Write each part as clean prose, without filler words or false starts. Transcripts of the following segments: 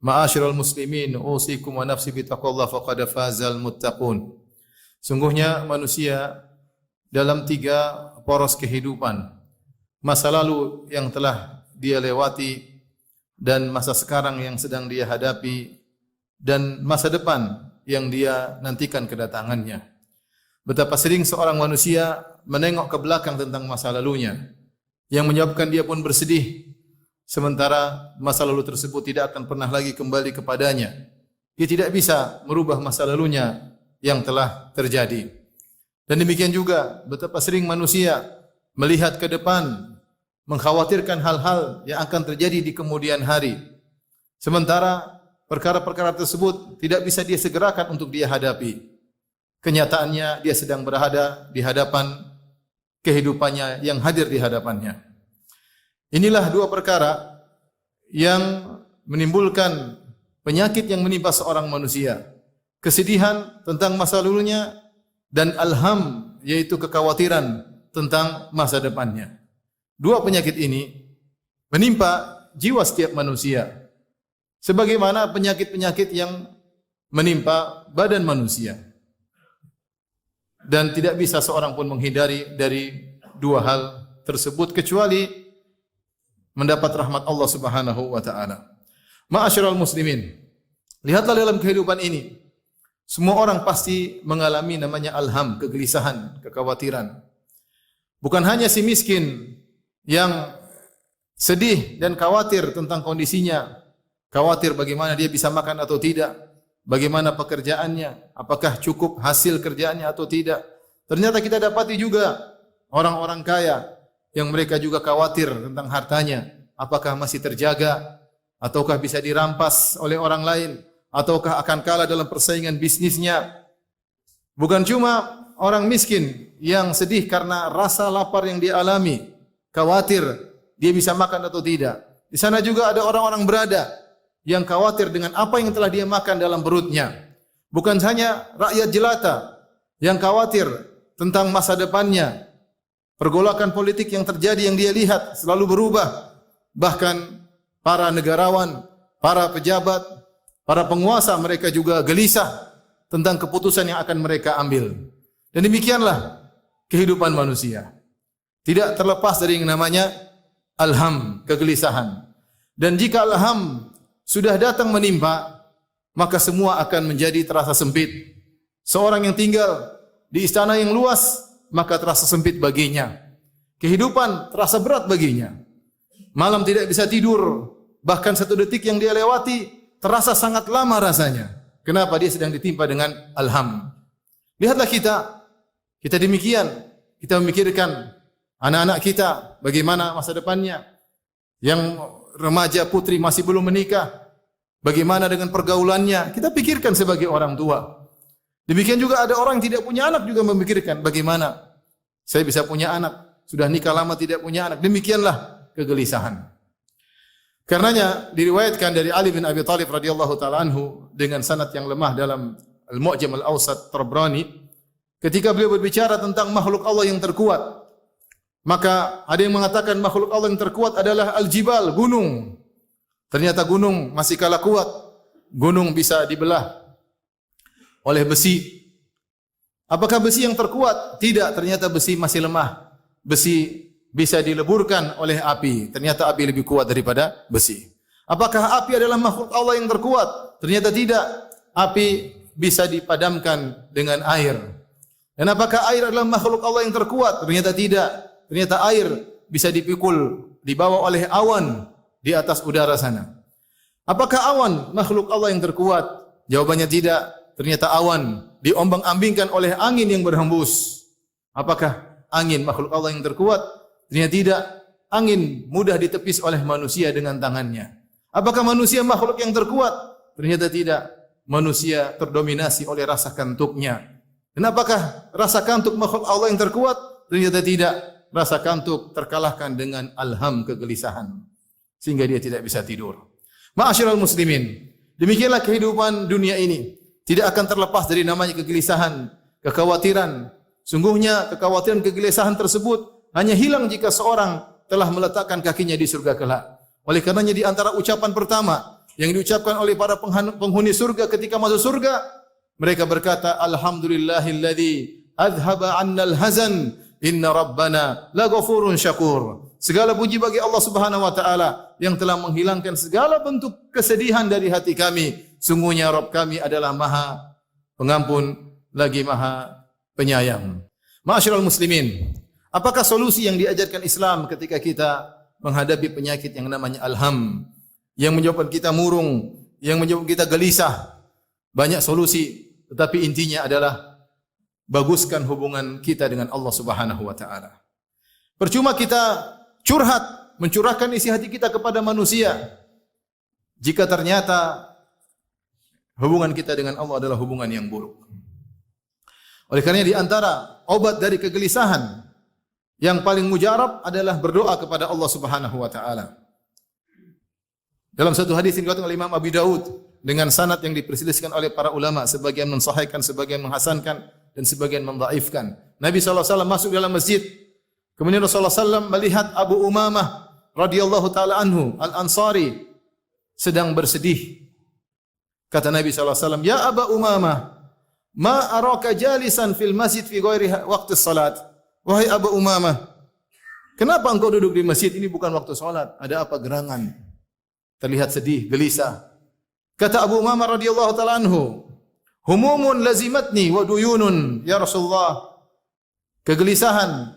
Ma'asyiral muslimin, usikum wa nafsi bittaqwallah faqad fazal muttaqun. Sungguhnya manusia dalam 3 poros kehidupan. Masa lalu yang telah dia lewati dan masa sekarang yang sedang dia hadapi dan masa depan yang dia nantikan kedatangannya. Betapa sering seorang manusia menengok ke belakang tentang masa lalunya yang menyebabkan dia pun bersedih. Sementara masa lalu tersebut tidak akan pernah lagi kembali kepadanya. Dia tidak bisa merubah masa lalunya yang telah terjadi. Dan demikian juga betapa sering manusia melihat ke depan, mengkhawatirkan hal-hal yang akan terjadi di kemudian hari. Sementara perkara-perkara tersebut tidak bisa dia segerakan untuk dia hadapi. Kenyataannya dia sedang berada di hadapan kehidupannya yang hadir di hadapannya. Inilah 2 perkara yang menimbulkan penyakit yang menimpa seorang manusia. Kesedihan tentang masa lalunya dan alham, yaitu kekhawatiran tentang masa depannya. 2 penyakit ini menimpa jiwa setiap manusia. Sebagaimana penyakit-penyakit yang menimpa badan manusia. Dan tidak bisa seorang pun menghindari dari 2 hal tersebut kecuali mendapat rahmat Allah Subhanahu wa taala. Ma'asyiral muslimin, lihatlah dalam kehidupan ini, semua orang pasti mengalami namanya alham, kegelisahan, kekhawatiran. Bukan hanya si miskin yang sedih dan khawatir tentang kondisinya, khawatir bagaimana dia bisa makan atau tidak, bagaimana pekerjaannya, apakah cukup hasil kerjaannya atau tidak. Ternyata kita dapati juga orang-orang kaya yang mereka juga khawatir tentang hartanya, apakah masih terjaga, ataukah bisa dirampas oleh orang lain, ataukah akan kalah dalam persaingan bisnisnya. Bukan cuma orang miskin yang sedih karena rasa lapar yang dia alami, khawatir dia bisa makan atau tidak. Di sana juga ada orang-orang berada yang khawatir dengan apa yang telah dia makan dalam perutnya. Bukan hanya rakyat jelata yang khawatir tentang masa depannya. Pergolakan politik yang terjadi yang dia lihat selalu berubah. Bahkan para negarawan, para pejabat, para penguasa mereka juga gelisah tentang keputusan yang akan mereka ambil. Dan demikianlah kehidupan manusia. Tidak terlepas dari yang namanya alham, kegelisahan. Dan jika alham sudah datang menimpa, maka semua akan menjadi terasa sempit. Seorang yang tinggal di istana yang luas, maka terasa sempit baginya. Kehidupan terasa berat baginya. Malam tidak bisa tidur, bahkan 1 detik yang dia lewati terasa sangat lama rasanya. Kenapa? Dia sedang ditimpa dengan alham. Lihatlah kita demikian. Kita memikirkan anak-anak kita, bagaimana masa depannya. Yang remaja putri masih belum menikah, bagaimana dengan pergaulannya. Kita pikirkan sebagai orang tua. Demikian juga ada orang yang tidak punya anak juga memikirkan bagaimana saya bisa punya anak, sudah nikah lama tidak punya anak. Demikianlah kegelisahan. Karenanya diriwayatkan dari Ali bin Abi Thalib radhiyallahu taala anhu dengan sanad yang lemah dalam Al-Mu'jam Al-Awsat Tabrani, ketika beliau berbicara tentang makhluk Allah yang terkuat, maka ada yang mengatakan makhluk Allah yang terkuat adalah al-jibal, gunung. Ternyata gunung masih kalah kuat. Gunung bisa dibelah oleh besi. Apakah besi yang terkuat? Tidak, ternyata besi masih lemah. Besi bisa dileburkan oleh api. Ternyata api lebih kuat daripada besi. Apakah api adalah makhluk Allah yang terkuat? Ternyata tidak. Api bisa dipadamkan dengan air. Dan apakah air adalah makhluk Allah yang terkuat? Ternyata tidak. Ternyata air bisa dipikul, dibawa oleh awan di atas udara sana. Apakah awan makhluk Allah yang terkuat? Jawabannya tidak. Ternyata awan diombang-ambingkan oleh angin yang berhembus. Apakah angin makhluk Allah yang terkuat? Ternyata tidak. Angin mudah ditepis oleh manusia dengan tangannya. Apakah manusia makhluk yang terkuat? Ternyata tidak. Manusia terdominasi oleh rasa kantuknya. Dan apakah rasa kantuk makhluk Allah yang terkuat? Ternyata tidak. Rasa kantuk terkalahkan dengan alham, kegelisahan, sehingga dia tidak bisa tidur. Ma'asyiral muslimin, demikianlah kehidupan dunia ini. Tidak akan terlepas dari namanya kegelisahan, kekhawatiran. Sungguhnya kekhawatiran, kegelisahan tersebut hanya hilang jika seorang telah meletakkan kakinya di surga kelak. Oleh karenanya di antara ucapan pertama yang diucapkan oleh para penghuni surga ketika masuk surga. Mereka berkata, Alhamdulillahilladzi adhaba 'annal hazan, inna rabbana laghafurun syakur. Segala puji bagi Allah Subhanahu wa taala yang telah menghilangkan segala bentuk kesedihan dari hati kami. Sungguhnya Rabb kami adalah Maha Pengampun lagi Maha Penyayang. Ma'asyiral muslimin, apakah solusi yang diajarkan Islam ketika kita menghadapi penyakit yang namanya alham, yang menyebabkan kita murung, yang menyebabkan kita gelisah? Banyak solusi, tetapi intinya adalah baguskan hubungan kita dengan Allah Subhanahu wa taala. Percuma kita curhat, mencurahkan isi hati kita kepada manusia jika ternyata hubungan kita dengan Allah adalah hubungan yang buruk. Oleh karena di antara obat dari kegelisahan yang paling mujarab adalah berdoa kepada Allah Subhanahu wa taala. Dalam satu hadis yang diriwayatkan oleh Imam Abu Daud dengan sanad yang diperselisihkan oleh para ulama, sebagian mensahihkan, sebagian menghasankan dan sebagian mendhaifkan. Nabi SAW masuk dalam masjid. Kemudian Rasulullah SAW melihat Abu Umamah radhiyallahu taala anhu Al-Ansari sedang bersedih. Kata Nabi SAW, "Ya Abu Umamah, ma araka jalisan fil masjid fi ghairi waqti salat." Wahai Abu Umamah, kenapa engkau duduk di masjid ini bukan waktu salat? Ada apa gerangan? Terlihat sedih, gelisah. Kata Abu Umamah radhiyallahu taala anhu, "Humumun lazimatni wa duyunun ya Rasulullah." Kegelisahan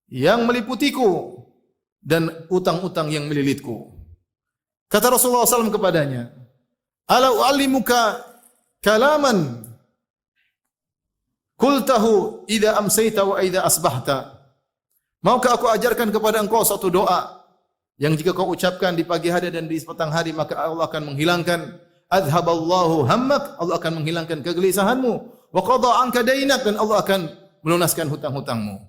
yang meliputiku dan utang-utang yang melilitku. Kata Rasulullah SAW kepadanya, "Ala u'allimuka kalaman qultahu idza amsayta wa idza asbahta." Maukah aku ajarkan kepada engkau satu doa yang jika kau ucapkan di pagi hari dan di petang hari maka Allah akan menghilangkan adhaballahu hammak, Allah akan menghilangkan kegelisahanmu, wa qada anka dainak, dan Allah akan melunaskan hutang-hutangmu.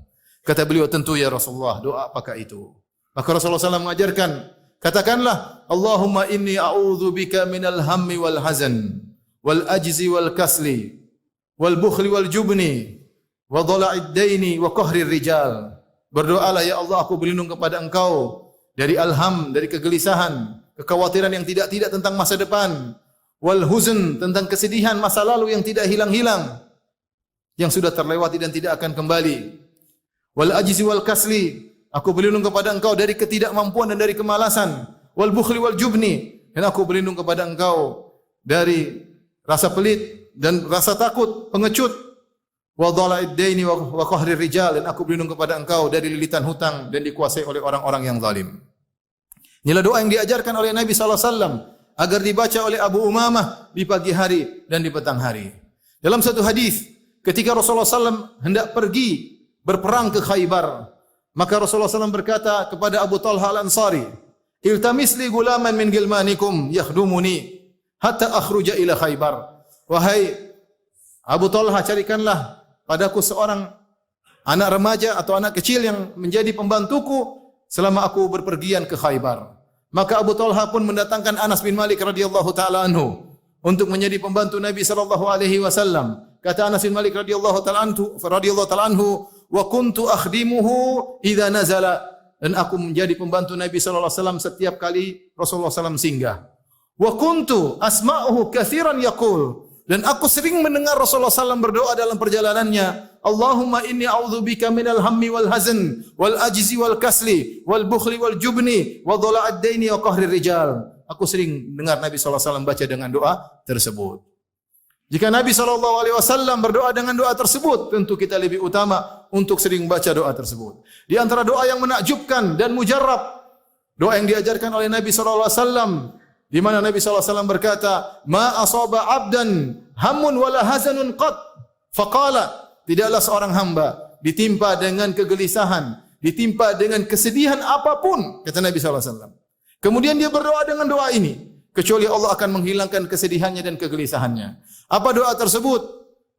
Kata beliau, tentu ya Rasulullah, doa apakah itu? Maka Rasulullah SAW mengajarkan, katakanlah, Allahumma inni a'udzu bika minal hammi wal hazan, wal ajzi wal kasli, wal bukhli wal jubni, wa dhala'id daini wa qahrir rijal. Berdoalah, ya Allah, aku berlindung kepada engkau dari alham, dari kegelisahan, kekhawatiran yang tidak-tidak tentang masa depan, wal huzn, tentang kesedihan masa lalu yang tidak hilang-hilang, yang sudah terlewati dan tidak akan kembali. Wal ajzi wal kasli, aku berlindung kepada engkau dari ketidakmampuan dan dari kemalasan. Wal bukhli wal jubni, dan aku berlindung kepada engkau dari rasa pelit dan rasa takut, pengecut. Wa dhala'id daini wa qahrir rijal, dan aku berlindung kepada engkau dari lilitan hutang dan dikuasai oleh orang-orang yang zalim. Inilah doa yang diajarkan oleh Nabi SAW agar dibaca oleh Abu Umamah di pagi hari dan di petang hari. Dalam satu hadis, ketika Rasulullah SAW hendak pergi berperang ke Khaybar, maka Rasulullah SAW berkata kepada Abu Talha Al-Ansari, "Iltamis li gulaman min gilmanikum yakhdumuni hatta akhruja ila Khaybar." Wahai Abu Talha, carikanlah padaku seorang anak remaja atau anak kecil yang menjadi pembantuku selama aku berpergian ke Khaybar. Maka Abu Talha pun mendatangkan Anas bin Malik radhiyallahu taala anhu untuk menjadi pembantu Nabi sallallahu alaihi wasallam. Kata Anas bin Malik radhiyallahu taala anhu, wa kuntu akhdimuhu idza nazala, dan aku menjadi pembantu Nabi sallallahu alaihi wasallam setiap kali Rasulullah SAW singgah. Wa kuntu asma'uhu katsiran yaqul, dan aku sering mendengar Rasulullah SAW berdoa dalam perjalanannya, Allahumma inni a'udzubika minal hammi wal hazan wal ajzi wal kasli wal bukhli wal jubni wa dhala'id daini wa qahrir rijal. Aku sering dengar Nabi sallallahu alaihi wasallam baca dengan doa tersebut. Jika Nabi SAW berdoa dengan doa tersebut, tentu kita lebih utama untuk sering baca doa tersebut. Di antara doa yang menakjubkan dan mujarrab, doa yang diajarkan oleh Nabi SAW, di mana Nabi SAW berkata, "Ma asaba abdan hammun wala hazanun qat." Faqala, tidaklah seorang hamba ditimpa dengan kegelisahan, ditimpa dengan kesedihan apapun, kata Nabi SAW. Kemudian dia berdoa dengan doa ini, kecuali Allah akan menghilangkan kesedihannya dan kegelisahannya. Apa doa tersebut?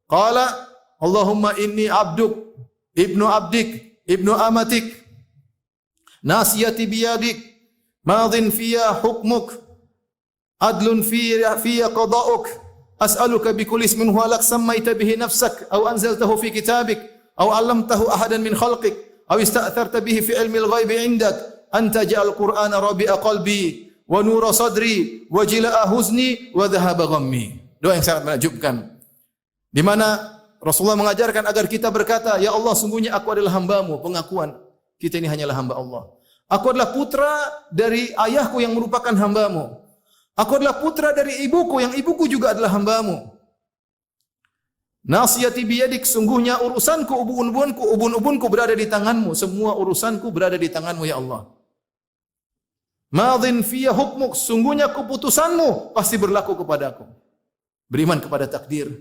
Qala, Allahumma inni abduk, ibnu abdik, ibnu amatik, nasiyati biyadik, madin fiya hukmuk, adlun fiya qada'uk, as'aluka bikulli ismin huwa lak sammaita bihi nafsak, aw anzaltahu fi kitabik, aw 'allamtahu ahadan min khalqik, aw ista'tharta bihi fi ilmi al-ghaibi 'indak, an taj'al Qur'ana rabi'a qalbi wa nura sadri wa jilaa huzni wa dhahaba ghammi. Doa yang sangat menakjubkan. Di mana Rasulullah mengajarkan agar kita berkata, "Ya Allah, sungguhnya aku adalah hamba-Mu." Pengakuan kita ini hanyalah hamba Allah. Aku adalah putra dari ayahku yang merupakan hamba-Mu. Aku adalah putra dari ibuku yang ibuku juga adalah hamba-Mu. Nasiyati biyadik, sungguhnya urusanku, ubun-ubunku berada di tangan-Mu. Semua urusanku berada di tangan-Mu, ya Allah. Madhin fiyya hukmuk, sungguhnya keputusan-Mu pasti berlaku kepadaku. Beriman kepada takdir.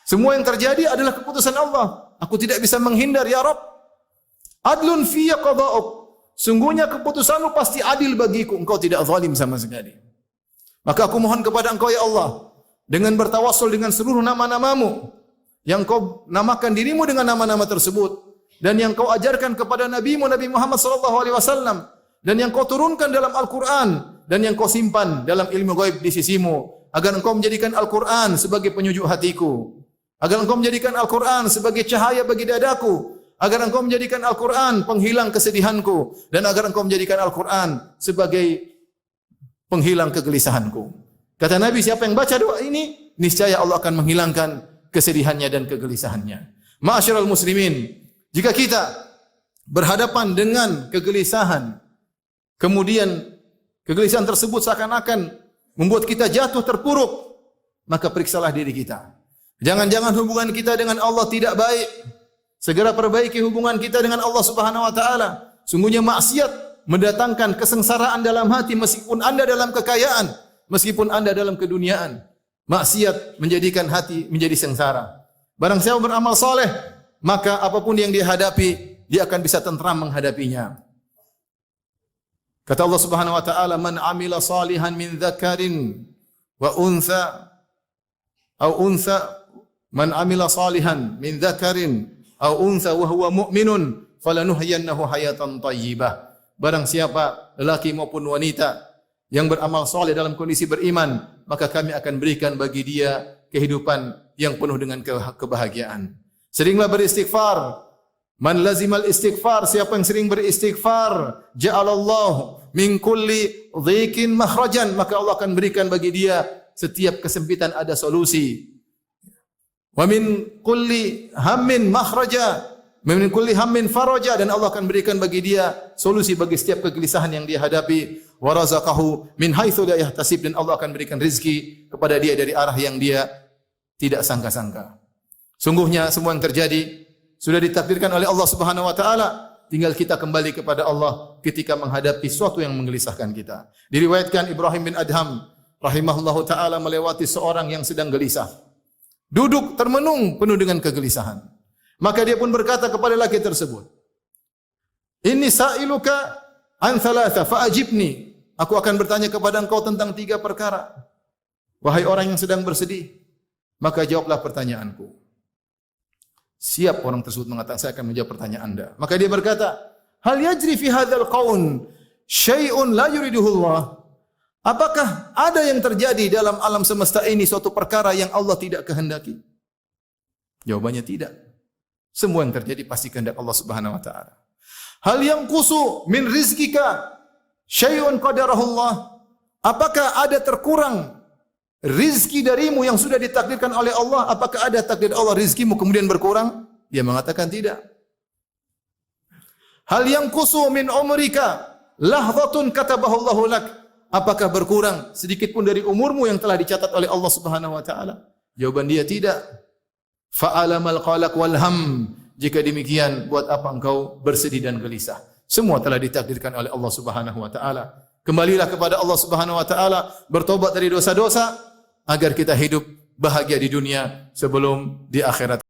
Semua yang terjadi adalah keputusan Allah. Aku tidak bisa menghindar, ya Rabb. Adlun fiyya qada'uk, sungguhnya keputusan-Mu pasti adil bagiku. Engkau tidak zalim sama sekali. Maka aku mohon kepada Engkau, ya Allah, dengan bertawassul dengan seluruh nama-nama-Mu, yang Kau namakan dirimu dengan nama-nama tersebut, dan yang Kau ajarkan kepada Nabi-Mu Nabi Muhammad SAW, dan yang Kau turunkan dalam Al-Quran, dan yang Kau simpan dalam ilmu gaib di sisimu, agar Engkau menjadikan Al-Quran sebagai penyujuk hatiku, agar Engkau menjadikan Al-Quran sebagai cahaya bagi dadaku, agar Engkau menjadikan Al-Quran penghilang kesedihanku, dan agar Engkau menjadikan Al-Quran sebagai penghilang kegelisahanku. Kata Nabi, siapa yang baca doa ini, niscaya Allah akan menghilangkan kesedihannya dan kegelisahannya. Ma'asyiral muslimin, jika kita berhadapan dengan kegelisahan, kemudian kegelisahan tersebut seakan-akan membuat kita jatuh terpuruk, maka periksalah diri kita. Jangan-jangan hubungan kita dengan Allah tidak baik. Segera perbaiki hubungan kita dengan Allah Subhanahu wa taala. Sungguhnya maksiat mendatangkan kesengsaraan dalam hati meskipun Anda dalam kekayaan, meskipun Anda dalam keduniaan. Maksiat menjadikan hati menjadi sengsara. Barang siapa beramal soleh, maka apapun yang dia hadapi, dia akan bisa tentram menghadapinya. Kata Allah Subhanahu wa taala, "Man 'amila salihan min dzakarin wa untha aw untha man 'amila salihan min dzakarin aw untha wa huwa mu'minun falanuhyiyannahu hayatan thayyibah." Barang siapa lelaki maupun wanita yang beramal soleh dalam kondisi beriman, maka kami akan berikan bagi dia kehidupan yang penuh dengan kebahagiaan. Seringlah beristighfar. Man lazimal istighfar, siapa yang sering beristighfar, ja'alallahu min kulli dhiqin makhrajan, maka Allah akan berikan bagi dia setiap kesempitan ada solusi. Wa min kulli hammin makhraja, min kulli hammin faraja, dan Allah akan berikan bagi dia solusi bagi setiap kegelisahan yang dia hadapi. Wa razaqahu min haitsu la yahtasib, dan Allah akan berikan rezeki kepada dia dari arah yang dia tidak sangka-sangka. Sungguhnya semua yang terjadi sudah ditakdirkan oleh Allah Subhanahu wa taala, tinggal kita kembali kepada Allah ketika menghadapi sesuatu yang menggelisahkan kita. Diriwayatkan Ibrahim bin Adham rahimahullahu taala melewati seorang yang sedang gelisah. Duduk termenung penuh dengan kegelisahan. Maka dia pun berkata kepada lelaki tersebut, "Inni sa'iluka an thalatha fa'ajibni." Aku akan bertanya kepada engkau tentang 3 perkara. Wahai orang yang sedang bersedih, maka jawablah pertanyaanku. Siap orang tersebut mengatakan, saya akan menjawab pertanyaan Anda. Maka dia berkata, "Hal yajri fi hadzal qaun syai'un la yuriduhu Allah?" Apakah ada yang terjadi dalam alam semesta ini suatu perkara yang Allah tidak kehendaki? Jawabannya tidak. Semua yang terjadi pasti kehendak Allah Subhanahu wa taala. Hal yanqusu min rizqika syai'un qadarahullah. Apakah ada terkurang rizki darimu yang sudah ditakdirkan oleh Allah? Apakah ada takdir Allah rizkimu kemudian berkurang? Dia mengatakan tidak. Hal yanqusu min umrika lahzatun katabahullahu lak. Apakah berkurang sedikit pun dari umurmu yang telah dicatat oleh Allah Subhanahu wa taala? Jawaban dia tidak. Fa'alamal qalaq wal ham. Jika demikian, buat apa engkau bersedih dan gelisah? Semua telah ditakdirkan oleh Allah Subhanahu wa taala. Kembalilah kepada Allah Subhanahu wa taala, bertobat dari dosa-dosa agar kita hidup bahagia di dunia sebelum di akhirat.